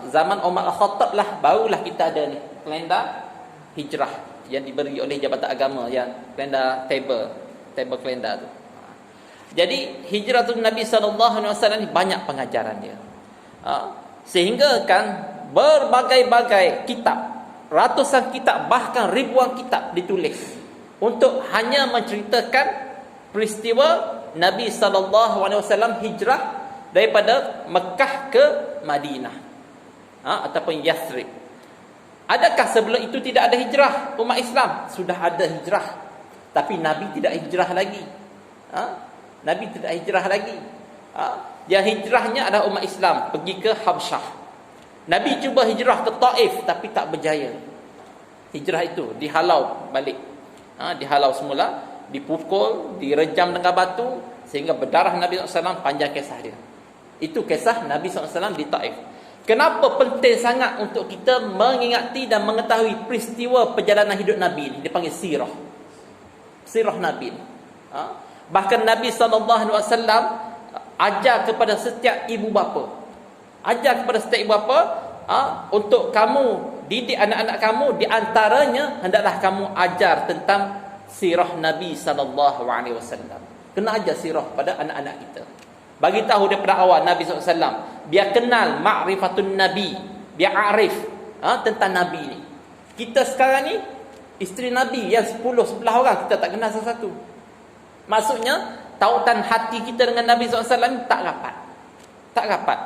zaman Umar Al-Khattab lah barulah kita ada ni kalender hijrah yang diberi oleh Jabatan Agama, yang kalender table kalender tu. Jadi hijratun Nabi sallallahu alaihi wasallam ni banyak pengajaran dia. Sehingga kan berbagai-bagai kitab, ratusan kitab, bahkan ribuan kitab ditulis untuk hanya menceritakan peristiwa Nabi sallallahu alaihi wasallam hijrah daripada Mekah ke Madinah, ataupun Yathrib. Adakah sebelum itu tidak ada hijrah umat Islam? Sudah ada hijrah, tapi Nabi tidak hijrah lagi. Nabi tidak hijrah lagi. Yang hijrahnya adalah umat Islam pergi ke Habsyah. Nabi cuba hijrah ke Taif tapi tak berjaya. Hijrah itu dihalau balik. Dihalau semula, dipukul, direjam dengan batu sehingga berdarah Nabi SAW. Panjang kisah dia. Itu kisah Nabi SAW di Taif. Kenapa penting sangat untuk kita mengingati dan mengetahui peristiwa perjalanan hidup Nabi ni? Dia panggil sirah. Sirah Nabi ni. Bahkan Nabi SAW ajar kepada setiap ibu bapa. Ajar kepada setiap ibu bapa, untuk kamu didik anak-anak kamu, di antaranya hendaklah kamu ajar tentang sirah Nabi SAW. Kena ajar sirah pada anak-anak kita. Bagi tahu daripada awal Nabi SAW, biar kenal ma'rifatun Nabi, biar arif tentang Nabi ni. Kita sekarang ni isteri Nabi yang 10, 11 orang kita tak kenal satu-satu. Maksudnya tautan hati kita dengan Nabi SAW tak rapat. Tak rapat.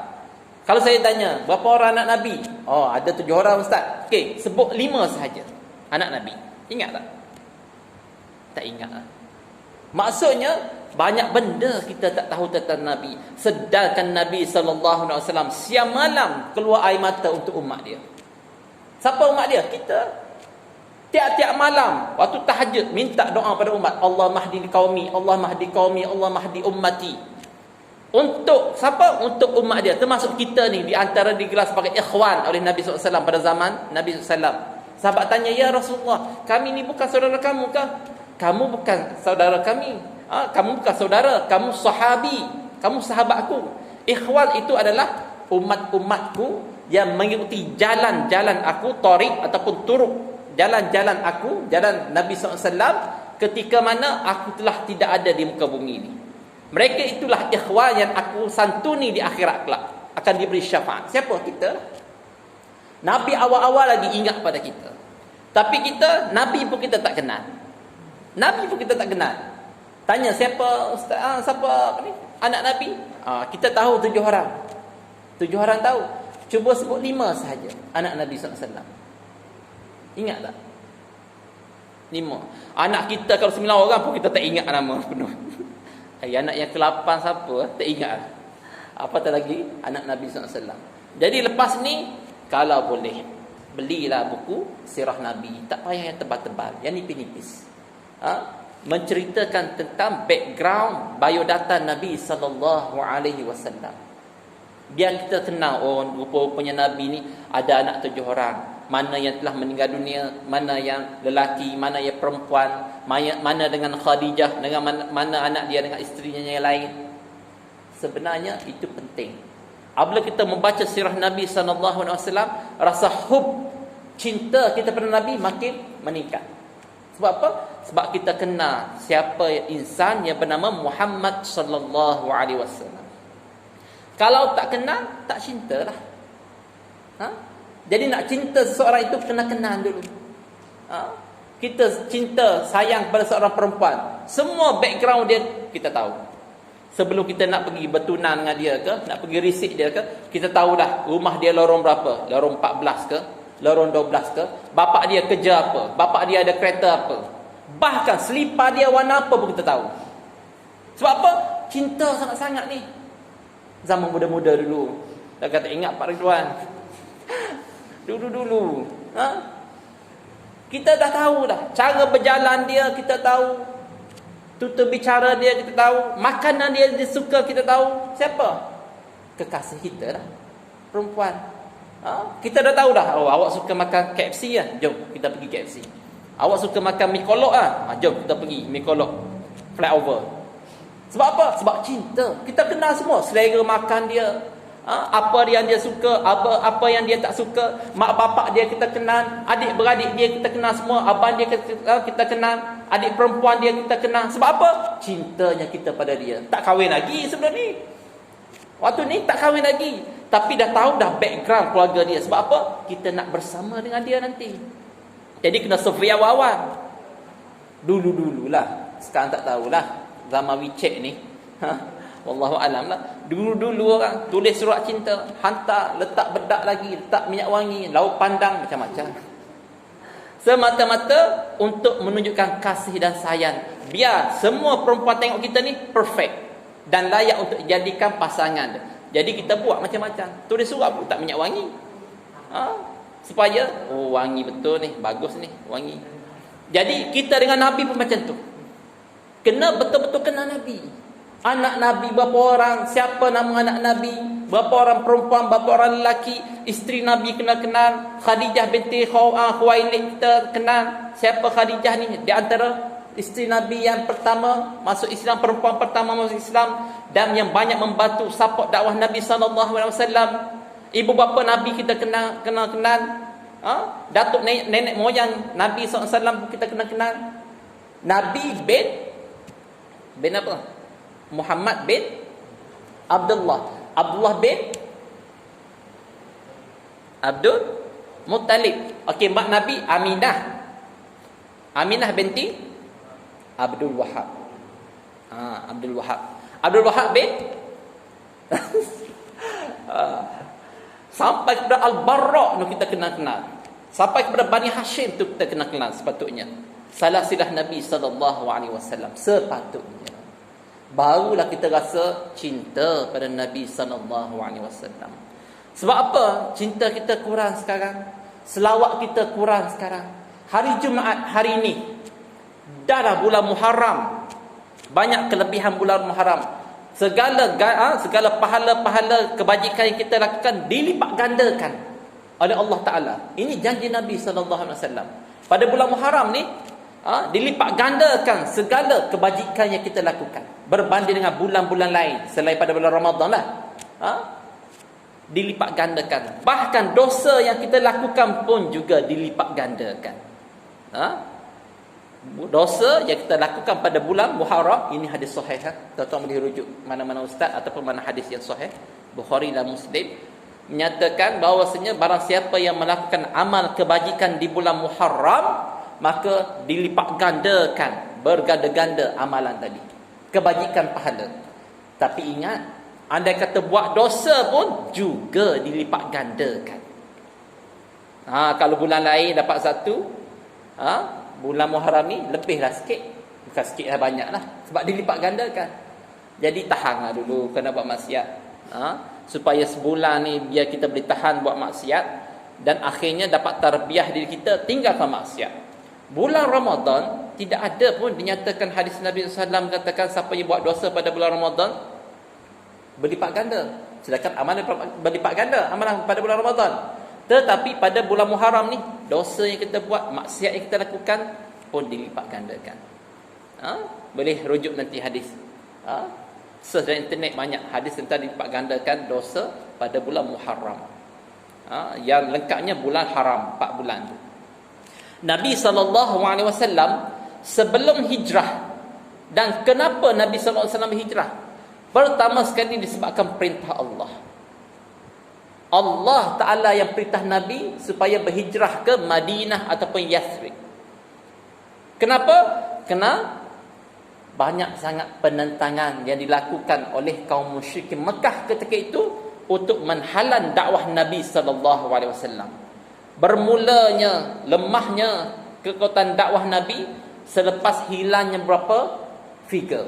Kalau saya tanya, berapa orang anak Nabi? Oh, ada 7 orang ustaz. Okey, sebut 5 sahaja anak Nabi. Ingat tak? Tak ingat lah. Maksudnya banyak benda kita tak tahu tentang Nabi. Sedangkan Nabi SAW siang malam keluar air mata untuk umat dia. Siapa umat dia? Kita. Tiap-tiap malam waktu tahajud minta doa pada umat, Allah mahdi qaumi, Allah mahdi qaumi, Allah mahdi ummati. Untuk siapa? Untuk umat dia. Termasuk kita ni, di antara digelar sebagai ikhwan oleh Nabi SAW pada zaman Nabi SAW. Sahabat tanya, ya Rasulullah, kami ni bukan saudara kamu kah? Kamu bukan saudara kami. Kamu bukan saudara, kamu sahabi, kamu sahabatku. Ikhwan itu adalah umat-umatku yang mengikuti jalan-jalan aku, tariq ataupun turuk, jalan-jalan aku, jalan Nabi SAW ketika mana aku telah tidak ada di muka bumi ini. Mereka itulah ikhwan yang aku santuni di akhirat kelak, akan diberi syafaat. Siapa? Kita. Nabi awal-awal lagi ingat pada kita. Tapi kita, Nabi pun kita tak kenal. Nabi pun kita tak kenal. Tanya siapa ustaz, siapa ni? Anak Nabi? Kita tahu 7 orang. 7 orang tahu. Cuba sebut 5 sahaja anak Nabi SAW. Ingat tak? 5. Anak kita kalau 9 orang pun kita tak ingat nama penuh. Anak yang ke-8 siapa? Tak ingat. Apatah lagi anak Nabi SAW. Jadi lepas ni, kalau boleh, belilah buku sirah Nabi. Tak payah yang tebal-tebal, yang nipis-nipis. Menceritakan tentang background biodata Nabi SAW. Biar kita kenal, rupa-rupanya Nabi ni ada anak 7 orang. Mana yang telah meninggal dunia, mana yang lelaki, mana yang perempuan, mana dengan Khadijah, dengan mana anak dia dengan isterinya yang lain. Sebenarnya itu penting. Apabila kita membaca sirah Nabi SAW, rasa hub, cinta kita pada Nabi makin meningkat. Sebab apa? Sebab kita kenal siapa insan yang bernama Muhammad sallallahu alaihi wasallam. Kalau tak kenal, tak cintalah. Jadi nak cinta seseorang itu kena kenal dulu. Kita cinta, sayang pada seorang perempuan, semua background dia kita tahu. Sebelum kita nak pergi bertunang dengan dia ke, nak pergi risik dia ke, kita tahu dah rumah dia lorong berapa, lorong 14 ke, lorong 12 ke, bapak dia kerja apa, bapak dia ada kereta apa, bahkan selipar dia warna apa pun kita tahu. Sebab apa? Cinta sangat-sangat ni. Zaman muda-muda dulu, dah kata ingat Pak Ridwan. Dulu-dulu, kita dah tahu dah cara berjalan dia, kita tahu tutur bicara dia, kita tahu makanan dia suka, kita tahu. Siapa? Kekasih kita lah, perempuan. Kita dah tahu dah, awak suka makan KFC lah, jom kita pergi KFC. Awak suka makan mi kolok lah, jom kita pergi mi kolok flyover. Sebab apa? Sebab cinta. Kita kenal semua selera makan dia, Apa yang dia suka, apa yang dia tak suka, mak bapak dia kita kenal, adik beradik dia kita kenal semua, abang dia kita kenal, adik perempuan dia kita kenal. Sebab apa? Cintanya kita pada dia. Tak kahwin lagi sebelum ni. Waktu ni tak kahwin lagi, tapi dah tahu dah background keluarga dia. Sebab apa? Kita nak bersama dengan dia nanti. Jadi kena survey awal-awal. Dulu-dululah. Sekarang tak tahulah. Zaman WeChat ni. Wallahu alam lah. Dulu-dulu orang tulis surat cinta, hantar, letak bedak lagi, letak minyak wangi, lauk pandang, macam-macam. Semata-mata untuk menunjukkan kasih dan sayang. Biar semua perempuan tengok kita ni perfect dan layak untuk dijadikan pasangan. Jadi kita buat macam-macam. Tulis surat pun tak minyak wangi. Supaya wangi betul ni, bagus ni, wangi. Jadi kita dengan Nabi pun macam tu. Kena betul-betul kenal Nabi. Anak Nabi berapa orang, siapa nama anak Nabi, berapa orang perempuan, berapa orang lelaki, isteri Nabi kena kenal. Khadijah binti Khuwailid kita kenal. Siapa Khadijah ni? Di antara isteri Nabi yang pertama masuk Islam, perempuan pertama masuk Islam, dan yang banyak membantu support dakwah Nabi SAW. Ibu bapa Nabi kita kenal. Datuk nenek moyang Nabi SAW kita kenal. Nabi bin apa? Muhammad bin Abdullah bin Abdul Muttalib. Okey, mak Nabi Aminah binti Abdul Wahab. Abdul Wahab bin sampai kepada Al-Barra tu kita kenal. Sampai kepada Bani Hashim tu kita kenal sepatutnya. Salasilah Nabi SAW sepatutnya. Barulah kita rasa cinta pada Nabi SAW. Sebab apa? Cinta kita kurang sekarang. Selawat kita kurang sekarang. Hari Jumaat hari ini, dah bulan Muharram. Banyak kelebihan bulan Muharram. Segala pahala-pahala kebajikan yang kita lakukan dilipat gandakan oleh Allah Ta'ala. Ini janji Nabi SAW. Pada bulan Muharram ni, dilipat gandakan segala kebajikan yang kita lakukan berbanding dengan bulan-bulan lain selain pada bulan Ramadan lah. Dilipat gandakan. Bahkan dosa yang kita lakukan pun juga dilipat gandakan. Dosa yang kita lakukan pada bulan Muharram, ini hadis sahih. Tuan-tuan boleh rujuk mana-mana ustaz ataupun mana hadis yang sahih, Bukhari dan Muslim, menyatakan bahawasanya barang siapa yang melakukan amal kebajikan di bulan Muharram, maka dilipat gandakan, berganda-ganda amalan tadi, kebajikan pahala. Tapi ingat, andai kata buat dosa pun juga dilipat gandakan. Kalau bulan lain dapat satu, bulan Muharram ni lebihlah sikit. Bukan sikit lah, banyak lah. Sebab dilipat gandakan. Jadi tahanlah dulu kena buat maksiat, supaya sebulan ni biar kita boleh tahan buat maksiat, dan akhirnya dapat tarbiyah diri kita tinggalkan maksiat. Bulan Ramadan tidak ada pun dinyatakan hadis Nabi SAW katakan siapa yang buat dosa pada bulan Ramadan berlipat ganda. Sedangkan amalan berlipat ganda amalan pada bulan Ramadan. Tetapi pada bulan Muharram ni, dosa yang kita buat, maksiat yang kita lakukan pun dilipat gandakan. Boleh rujuk nanti hadis. Search di internet banyak hadis tentang dilipat gandakan dosa pada bulan Muharram. Yang lengkapnya bulan haram, 4 bulan tu. Nabi SAW sebelum hijrah. Dan kenapa Nabi SAW hijrah? Pertama sekali disebabkan perintah Allah. Allah Ta'ala yang perintah Nabi supaya berhijrah ke Madinah ataupun Yathrib. Kenapa? Kerana banyak sangat penentangan yang dilakukan oleh kaum musyrikin Mekah ketika itu untuk menghalang dakwah Nabi SAW. Bermulanya lemahnya kekuatan dakwah Nabi selepas hilangnya berapa figure.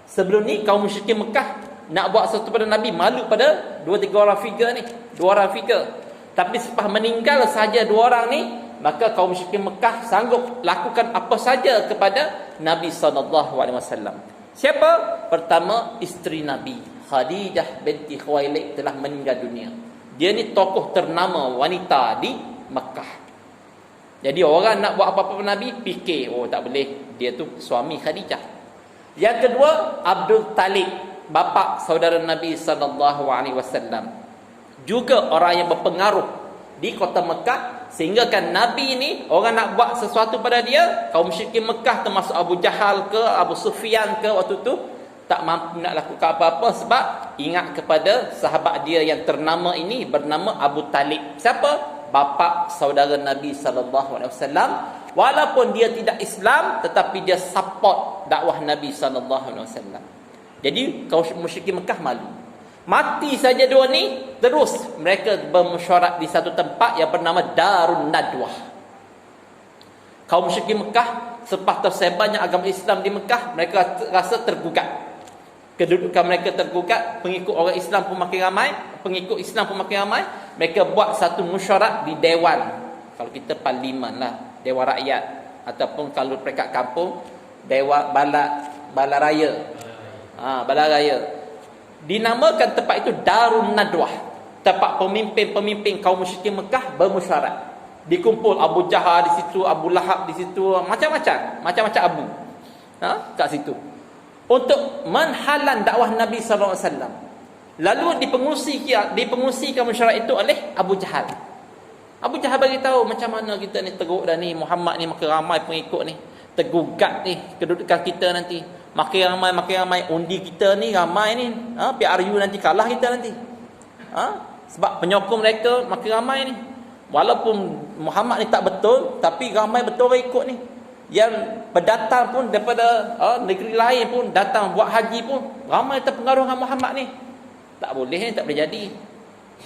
Sebelum ni kaum musyrikin Mekah nak buat sesuatu pada Nabi, malu pada 2-3 orang figure ni, 2 orang figure. Tapi selepas meninggal saja 2 orang ni, maka kaum musyrikin Mekah sanggup lakukan apa saja kepada Nabi SAW. Siapa? Pertama, isteri Nabi Khadijah binti Khuwailid telah meninggal dunia. Dia ni tokoh ternama wanita di Mekah. Jadi orang nak buat apa-apa pada Nabi, fikir, tak boleh, dia tu suami Khadijah. Yang kedua, Abdul Talib. bapa saudara Nabi sallallahu alaihi wasallam. Juga orang yang berpengaruh di kota Mekah, sehingga kan Nabi ni orang nak buat sesuatu pada dia, kaum musyrikin Mekah termasuk Abu Jahal ke Abu Sufyan ke waktu tu tak mampu nak lakukan apa-apa sebab ingat kepada sahabat dia yang ternama ini bernama Abu Talib. Siapa? Bapa saudara Nabi sallallahu alaihi wasallam. Walaupun dia tidak Islam tetapi dia support dakwah Nabi sallallahu alaihi wasallam. Jadi kaum musyrikin Mekah malu. Mati saja dua ni, terus mereka bermesyuarat di satu tempat yang bernama Darun Nadwah. Kaum musyrikin Mekah selepas tersebarnya agama Islam di Mekah, mereka rasa tergugat. Kedudukan mereka tergugat, pengikut orang Islam pun makin ramai, pengikut Islam pun makin ramai. Mereka buat satu mesyuarat di dewan. Kalau kita parlimen lah, dewan rakyat, ataupun kalau peringkat kampung, dewan bala raya. Bala raya. Dinamakan tempat itu Darun Nadwah. Tempat pemimpin-pemimpin kaum musyrikin Mekah bermesyuarat. Dikumpul Abu Jahal di situ, Abu Lahab di situ, macam-macam abu. Kat situ. Untuk menghalang dakwah Nabi sallallahu alaihi wasallam. Lalu dipengusikan mesyuarat itu oleh Abu Jahal. Abu Jahal bagi tahu macam mana kita ni teruk dah ni, Muhammad ni makin ramai pengikut ni. Tergugat ni kedudukan kita nanti. Makin ramai undi kita ni ramai ni. PRU nanti kalah kita nanti. Sebab penyokong mereka makin ramai ni. Walaupun Muhammad ni tak betul, tapi ramai betul orang ikut ni. Yang pendatang pun daripada negeri lain pun datang buat haji pun ramai terpengaruh dengan Muhammad ni. Tak boleh, tak boleh jadi.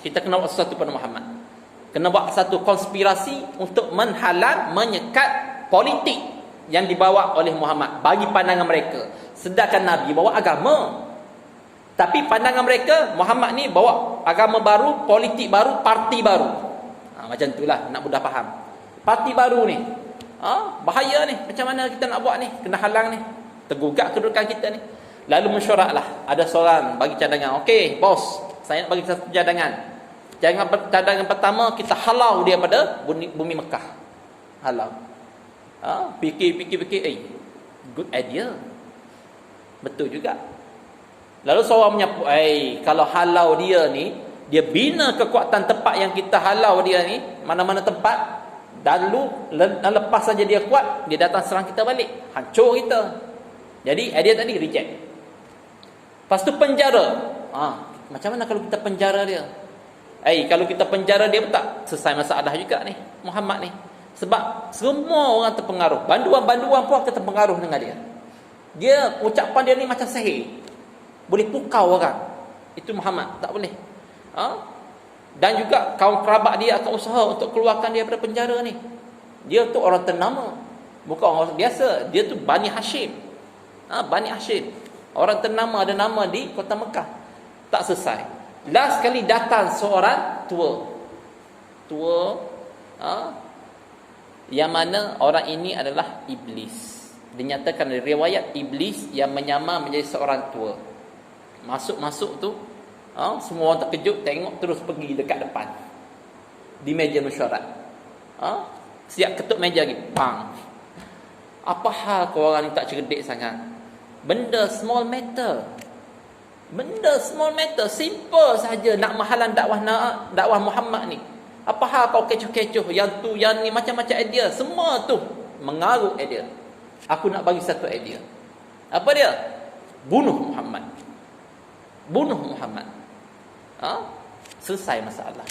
Kita kena buat sesuatu pada Muhammad. Kena buat satu konspirasi untuk menghalang, menyekat politik yang dibawa oleh Muhammad bagi pandangan mereka. Sedangkan Nabi bawa agama. Tapi pandangan mereka, Muhammad ni bawa agama baru, politik baru, parti baru. Macam itulah nak mudah faham. Parti baru ni bahaya ni. Macam mana kita nak buat ni? Kena halang ni. Tergugat kedudukan kita ni. Lalu mesyuaratlah. Ada seorang bagi cadangan. Okey, bos, saya nak bagi satu cadangan. Cadangan pertama, kita halau dia pada bumi Mekah. Halau. Fikir. Good idea. Betul juga. Lalu seorang menyapu, kalau halau dia ni, dia bina kekuatan tempat yang kita halau dia ni, mana-mana tempat. Dan lepas saja dia kuat, dia datang serang kita balik, hancur kita. Jadi idea tadi reject. Lepas tu penjara. Macam mana kalau kita penjara dia? Kalau kita penjara dia pun tak selesai masalah juga ni Muhammad ni. Sebab semua orang terpengaruh. Banduan-banduan pun akan terpengaruh dengan dia. Dia, ucapan dia ni macam sihir. Boleh pukau orang. Itu Muhammad, tak boleh. Dan juga kaum kerabat dia akan usaha untuk keluarkan dia daripada penjara ni. Dia tu orang ternama, bukan orang biasa. Dia tu Bani Hashim. Bani Hashim. Orang ternama, ada nama di kota Mekah. Tak selesai. Last kali datang seorang tua, yang mana orang ini adalah iblis. Dinyatakan dari riwayat iblis yang menyamar menjadi seorang tua. Masuk tu, semua orang terkejut, tengok terus pergi dekat depan di meja mesyuarat. Siap ketuk meja lagi, bang. Apa hal kau orang ni tak cerdik sangat? Benda small matter, simple saja nak menghalang dakwah Muhammad ni. Apa hal kau kecoh-kecoh, yang tu, yang ni, macam-macam idea, semua tu mengarut idea. Aku nak bagi satu idea. Apa dia? Bunuh Muhammad. Selesai masalah.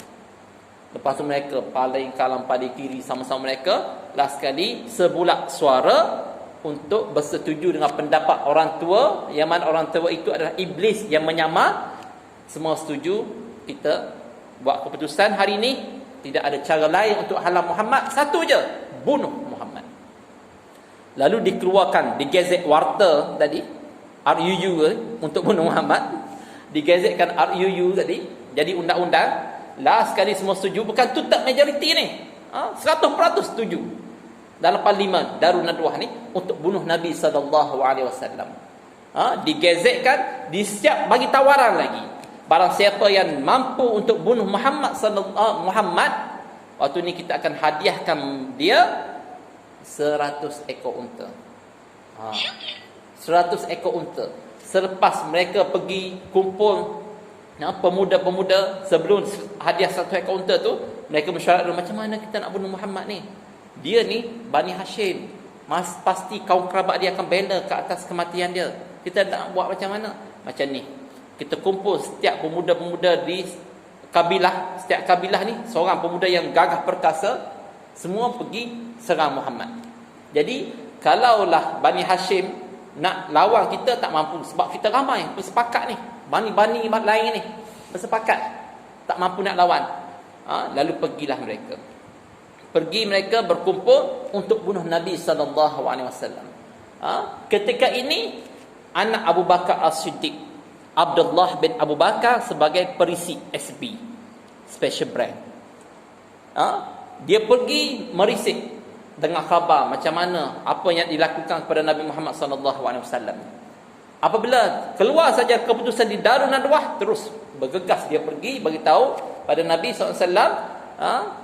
Lepas tu mereka paling kanan pada kiri sama-sama mereka, last sekali sebulak suara untuk bersetuju dengan pendapat orang tua, yang mana orang tua itu adalah iblis yang menyamar. Semua setuju, kita buat keputusan hari ini tidak ada cara lain untuk halang Muhammad, satu je, bunuh Muhammad. Lalu dikeluarkan di gazet warta tadi, RUU untuk bunuh Muhammad. Digazetkan RUU tadi, jadi undang-undang. Last sekali semua setuju, bukan total majoriti ni, 100% setuju dalam parlimen Darun Nadwah ni untuk bunuh Nabi SAW. Digazetkan, disiap bagi tawaran lagi. Barang siapa yang mampu untuk bunuh Muhammad, waktu ni kita akan hadiahkan dia 100 ekor unta. 100 ekor unta. selepas mereka pergi kumpul pemuda-pemuda sebelum hadiah 100 ekor unta tu, mereka mesyuarat macam mana kita nak bunuh Muhammad ni. Dia ni Bani Hashim, pasti kaum kerabat dia akan bela ke atas kematian dia. Kita nak buat macam mana? Macam ni, kita kumpul setiap pemuda-pemuda di kabilah, setiap kabilah ni seorang pemuda yang gagah perkasa, semua pergi serang Muhammad. Jadi kalaulah Bani Hashim nak lawan kita, tak mampu sebab kita ramai, bersepakat ni, bani-bani lain ni bersepakat tak mampu nak lawan. Lalu pergilah mereka. Mereka berkumpul untuk bunuh Nabi SAW. Ketika ini anak Abu Bakar As-Siddiq, Abdullah bin Abu Bakar, sebagai perisi SB, Special Brand, dia pergi merisik dengar khabar macam mana apa yang dilakukan kepada Nabi Muhammad SAW. Apabila keluar saja keputusan di Darun Nadwah, terus bergegas dia pergi beritahu pada Nabi SAW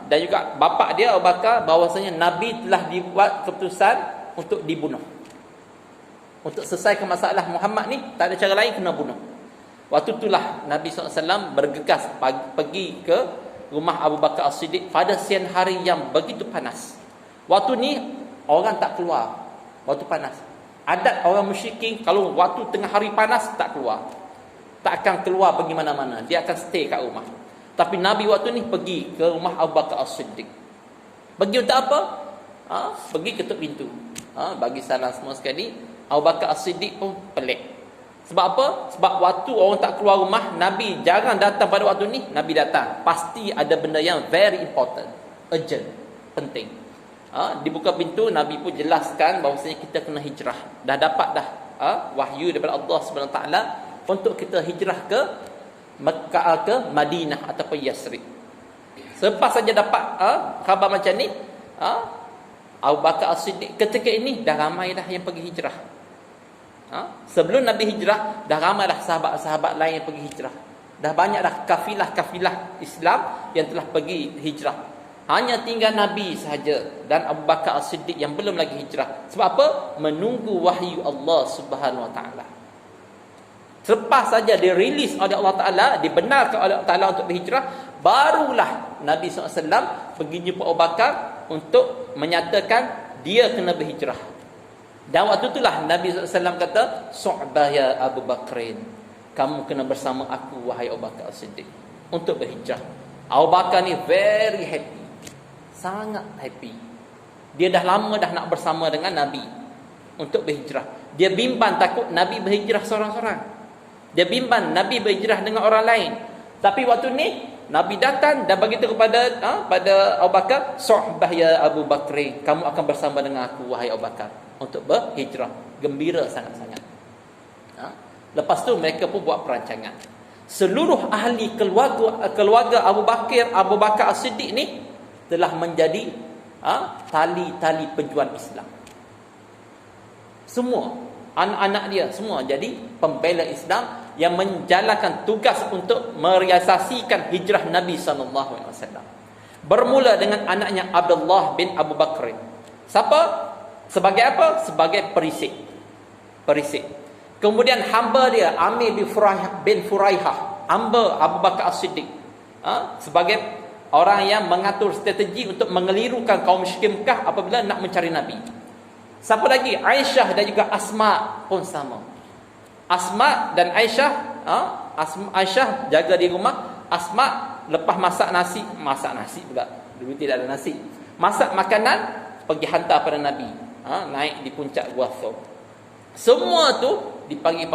dan juga bapa dia Abu Bakar bahawasanya Nabi telah dibuat keputusan untuk dibunuh. Untuk selesaikan masalah Muhammad ni, tak ada cara lain, kena bunuh. Waktu itulah Nabi SAW bergegas pergi ke rumah Abu Bakar As-Siddiq pada siang hari yang begitu panas. Waktu ni orang tak keluar, waktu panas. Adat orang musyrikin, kalau waktu tengah hari panas tak keluar, tak akan keluar pergi mana-mana, dia akan stay kat rumah. Tapi Nabi waktu ni pergi ke rumah Abu Bakar As-Siddiq. Pergi untuk apa? Pergi ketuk pintu, bagi salam semua sekali. Abu Bakar As-Siddiq pun pelik. Sebab apa? Sebab waktu orang tak keluar rumah, Nabi jarang datang. Pada waktu ni Nabi datang, pasti ada benda yang very important, urgent, penting. Dibuka pintu, Nabi pun jelaskan bahawasanya kita kena hijrah. Dah dapat dah wahyu daripada Allah SWT untuk kita hijrah ke Mekah, ke Madinah ataupun Yasrib. Selepas saja dapat khabar macam ni, Abu Bakar As-Siddiq ketika ini dah ramai dah yang pergi hijrah. Sebelum Nabi hijrah, dah ramai dah sahabat-sahabat lain yang pergi hijrah. Dah banyak dah kafilah-kafilah Islam yang telah pergi hijrah. Hanya tinggal Nabi sahaja dan Abu Bakar As-Siddiq yang belum lagi hijrah. Sebab apa? Menunggu wahyu Allah Subhanahu Wa Taala. Selepas saja dirilis oleh Allah Taala, dibenarkan oleh Allah Taala untuk berhijrah, barulah Nabi SAW pergi jumpa Abu Bakar untuk menyatakan dia kena berhijrah. Dan waktu itulah Nabi SAW kata, "Su'bah ya Abu Bakrin, kamu kena bersama aku wahai Abu Bakar As-Siddiq untuk berhijrah." Abu Bakar ni very happy, sangat happy. Dia dah lama dah nak bersama dengan Nabi untuk berhijrah. Dia bimbang takut Nabi berhijrah seorang-seorang. Dia bimbang Nabi berhijrah dengan orang lain. Tapi waktu ni Nabi datang dan beritahu kepada pada Abu Bakar, "Suhbah ya Abu Bakri, kamu akan bersama dengan aku wahai Abu Bakar untuk berhijrah." Gembira sangat-sangat. Lepas tu mereka pun buat perancangan. Seluruh ahli keluarga Abu Bakar As-Siddiq ni telah menjadi tali-tali pejuang Islam. Semua anak-anak dia semua jadi pembela Islam yang menjalankan tugas untuk merealisasikan hijrah Nabi SAW. Bermula dengan anaknya Abdullah bin Abu Bakr. Siapa? Sebagai apa? Sebagai perisik. Kemudian hamba dia Amir bin Furaihah, hamba Abu Bakar As-Siddiq, sebagai orang yang mengatur strategi untuk mengelirukan kaum musyrikin Mekah apabila nak mencari Nabi. Siapa lagi? Aisyah dan juga Asma pun sama. Asma dan Aisyah, Aisyah jaga di rumah, Asma lepas masak nasi pula. Dulu tidak ada nasi. Masak makanan, pergi hantar pada Nabi. Naik di puncak Gua Thawr. Semua tu dipanggil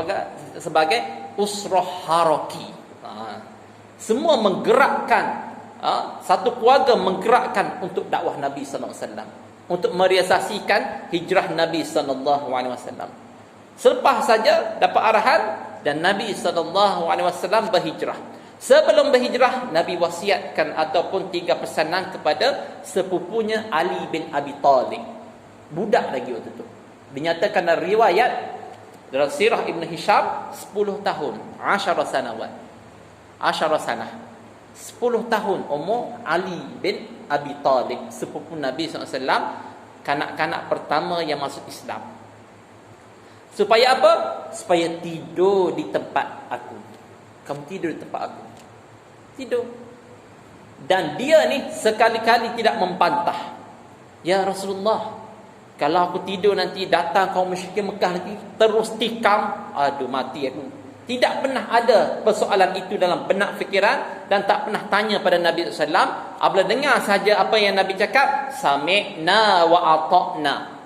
sebagai usrah haraki. Semua menggerakkan, satu keluarga menggerakkan untuk dakwah Nabi sallallahu alaihi wasallam, untuk merealisasikan hijrah Nabi sallallahu alaihi wasallam. Selepas saja dapat arahan dan Nabi sallallahu alaihi wasallam berhijrah. Sebelum berhijrah, Nabi wasiatkan ataupun 3 pesanan kepada sepupunya Ali bin Abi Talib. Budak lagi waktu tu. Dinyatakan dalam riwayat dalam sirah Ibn Hisham 10 tahun, 10 sanawat. 10 sanah. 10 tahun umur Ali bin Abi Talib, sepupu Nabi SAW, kanak-kanak pertama yang masuk Islam. Supaya apa? Supaya tidur di tempat aku. Kamu tidur di tempat aku. Tidur. Dan dia ni sekali-kali tidak membantah. Ya Rasulullah, kalau aku tidur nanti datang kaum musyrikin Mekah nanti terus tikam, aduh mati aku. Tidak pernah ada persoalan itu dalam benak fikiran dan tak pernah tanya pada Nabi SAW. Apabila dengar saja apa yang Nabi cakap, sami'na wa ata'na.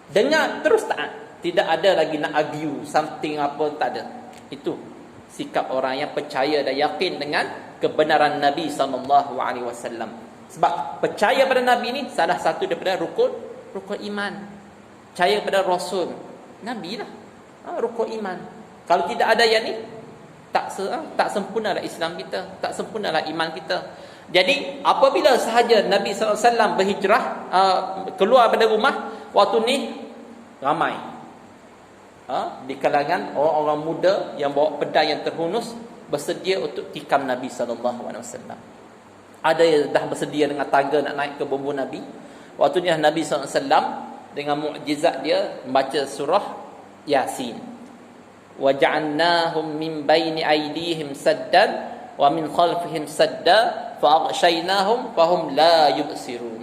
Dengar terus taat. Tidak ada lagi nak argue something apa, tak ada. Itu sikap orang yang percaya dan yakin dengan kebenaran Nabi SAW. Sebab percaya pada Nabi ni salah satu daripada rukun iman. Percaya pada Rasul Nabi lah, rukun iman. Kalau tidak ada yang ni, tak sempurnalah Islam kita, tak sempurnalah iman kita. Jadi apabila sahaja Nabi SAW berhijrah, keluar pada rumah, waktu ni ramai di kalangan orang-orang muda yang bawa pedang yang terhunus bersedia untuk tikam Nabi SAW. Ada yang dah bersedia dengan tangga nak naik ke bumbung Nabi. Waktu ni Nabi SAW dengan mukjizat dia membaca surah Yasin. وَجَعَلْنَاهُمْ مِنْ بَيْنِ أَيْدِيهِمْ سَدًّا وَمِنْ خَلْفِهِمْ سَدًّا فَأَغْشَيْنَاهُمْ فَهُمْ لَا يُبْصِرُونَ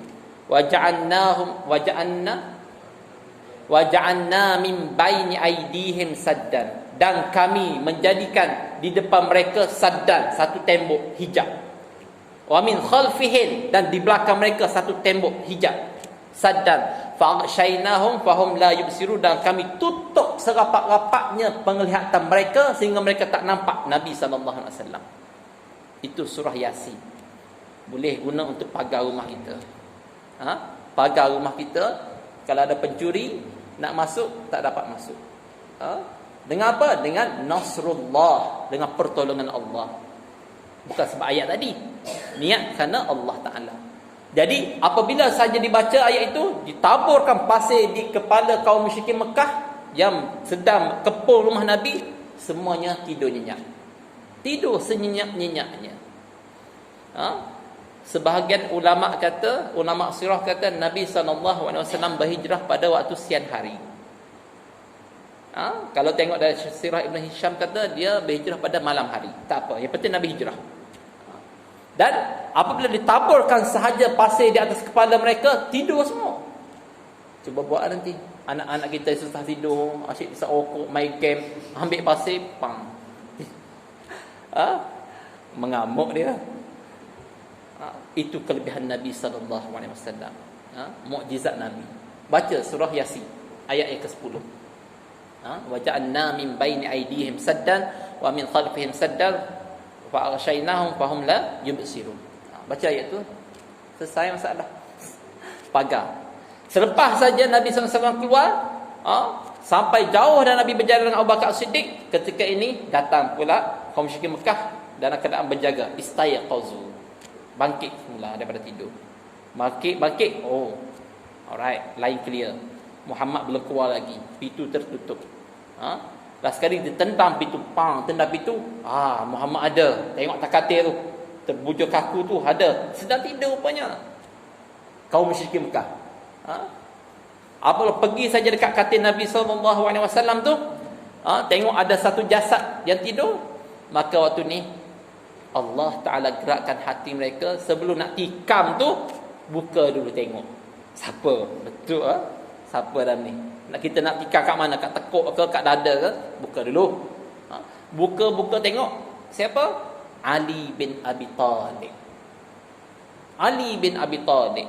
وَجَعَلْنَا مِنْ بَيْنِ أَيْدِيهِمْ سَدًّا. Dan kami menjadikan di depan mereka saddan, satu tembok hijab. وَمِنْ خَلْفِهِمْ, dan di belakang mereka satu tembok hijab. Saddan fa'aghshaynahum fahum la yubsirun, dan kami tutup serapat-rapatnya penglihatan mereka sehingga mereka tak nampak Nabi SAW. Itu surah Yasin. Boleh guna untuk pagar rumah kita. Pagar rumah kita, kalau ada pencuri nak masuk tak dapat masuk. Dengan apa? Dengan nasrullah, dengan pertolongan Allah. Bukan sebab ayat tadi. Niat kerana Allah Ta'ala. Jadi apabila saja dibaca ayat itu, ditaburkan pasir di kepala kaum musyrikin Mekah yang sedang kepung rumah Nabi, semuanya tidur nyenyak. Tidur senyenyak-nyenyaknya. Sebahagian ulama sirah kata Nabi SAW berhijrah pada waktu siang hari. Kalau tengok dari sirah Ibn Hisham kata dia berhijrah pada malam hari. Tak apa, yang penting Nabi hijrah. Dan apabila ditaburkan sahaja pasir di atas kepala mereka, tidur semua. Cuba buat nanti. Anak-anak kita susah tidur, asyik isap rokok, main game, ambil pasir, pang. Mengamuk dia. Itu kelebihan Nabi SAW. Mukjizat Nabi. Baca surah Yasin ayat yang ke-10. Wa ja'alna min baini aydihim saddan wa min khalfihim saddan fa'aghshaynahum fahum la yubsirun. Baca ayat tu, selesai masalah. Pagar. Selepas saja Nabi SAW keluar, sampai jauh dan Nabi berjalan dengan Abu Bakar Siddiq, ketika ini datang pula kaum musyrikin Mekah dalam keadaan berjaga. Istayqazu, bangkit semula daripada tidur. Bangkit. Oh, alright, line clear. Muhammad belum keluar lagi, pintu tertutup. Last kali dia tendang pintu, tendang pintu. Muhammad ada. Tengok takatir tu, terbujur kaku tu ada. Sedang tidur rupanya kaum musyrikin Mekah. Apabila pergi saja dekat katil Nabi SAW tu, tengok ada satu jasad yang tidur. Maka waktu ni Allah Ta'ala gerakkan hati mereka. Sebelum nak tikam tu, buka dulu tengok siapa. Betul siapa dalam ni. Kita nak tikam kat mana? Kat tekuk ke, kat dada ke? Buka dulu. Buka tengok siapa? Ali bin Abi Talib. Ali bin Abi Talib.